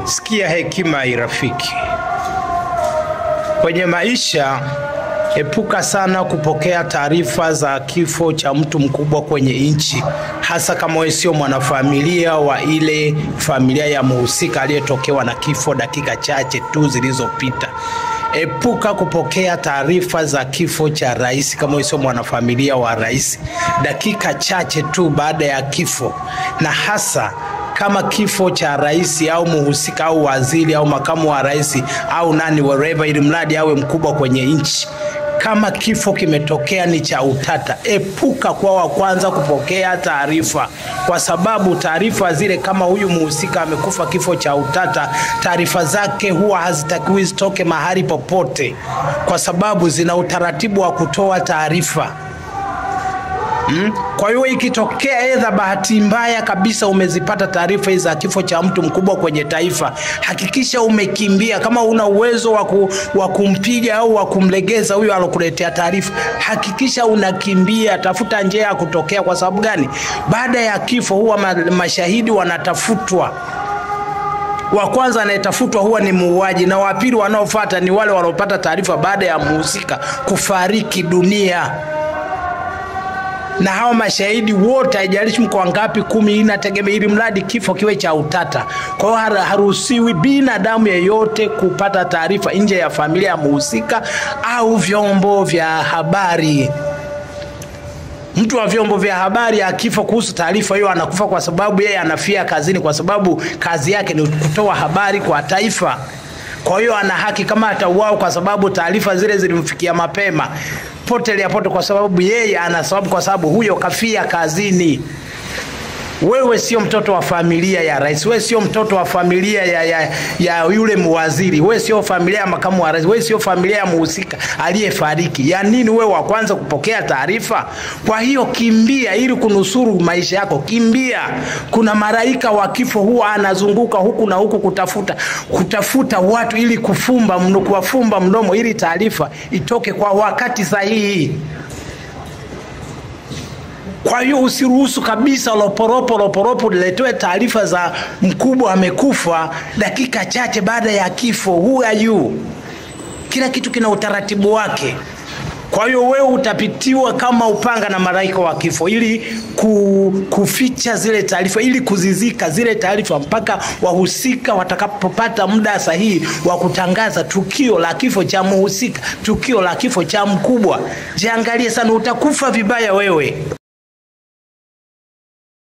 Sikia hekima irafiki. Kwenye maisha, epuka sana kupokea taarifa za kifo cha mtu mkubwa kwenye nchi, hasa kama wewe sio mwanafamilia wa ile familia ya mhusika aliyetokewa na kifo dakika chache tu zilizopita. Epuka kupokea taarifa za kifo cha rais kama wewe sio mwanafamilia wa rais dakika chache tu baada ya kifo, na hasa kama kifo cha rais au mhusika au waziri au makamu wa rais au nani wherever, ili mradi awe mkubwa kwenye nchi. Kama kifo kimetokea ni cha utata, epuka kwa wa kwanza kupokea taarifa, kwa sababu taarifa zile kama huyu mhusika amekufa kifo cha utata, taarifa zake huwa hazitakiwi zitoke mahali popote, kwa sababu zina utaratibu wa kutoa taarifa. Kwa hiyo ikitokea edha bahati mbaya kabisa umezipata taarifa hizi za kifo cha mtu mkubwa kwenye taifa, hakikisha umekimbia. Kama una uwezo wa kumpiga au wa kumlegeza huyo alokuletea taarifa, hakikisha unakimbia, tafuta njia ya kutokea. Kwa sababu gani? Baada ya kifo huwa mashahidi wanatafutwa. Wa kwanza anayetafutwa huwa ni muuaji, na wa pili wanaofuata ni wale waliopata taarifa baada ya mhusika kufariki dunia. Na hao mashahidi wote, haijalishi mko wangapi, 10, inategemea, ili mradi kifo kiwe cha utata. Kwa hiyo haruhusiwi binadamu yeyote kupata taarifa nje ya familia ya mhusika au vyombo vya habari. Mtu wa vyombo vya habari akifa kuhusu taarifa hiyo anakufa, kwa sababu yeye anafia kazini, kwa sababu kazi yake ni kutoa habari kwa taifa. Kwa hiyo ana haki, kama atauawa kwa sababu taarifa zile zilimfikia mapema, potelea pote, kwa sababu yeye ana sababu, kwa sababu huyo kafia kazini. Wewe sio mtoto wa familia ya rais, wewe sio mtoto wa familia ya yule mwaziri, wewe sio familia ya makamu wa rais, wewe sio familia ya mhusika aliyefariki. Ya nini wewe wa kwanza kupokea taarifa? Kwa hiyo kimbia ili kunusuru maisha yako, kimbia. Kuna malaika wa kifo huwa anazunguka huku na huku kutafuta watu ili kuwafumba mdomo ili taarifa itoke kwa wakati sahihi. Kwa hiyo usiruhusu kabisa loporopo liletoe taarifa za mkubwa amekufa dakika chache baada ya kifo. Who are you? Kila kitu kina utaratibu wake. Kwa hiyo wewe utapitiwa kama upanga na malaika wa kifo ili kuficha zile taarifa, ili kuzizika zile taarifa mpaka wahusika watakapopata muda sahihi wa kutangaza tukio la kifo cha mhusika, tukio la kifo cha mkubwa. Jiangalie sana, utakufa vibaya wewe.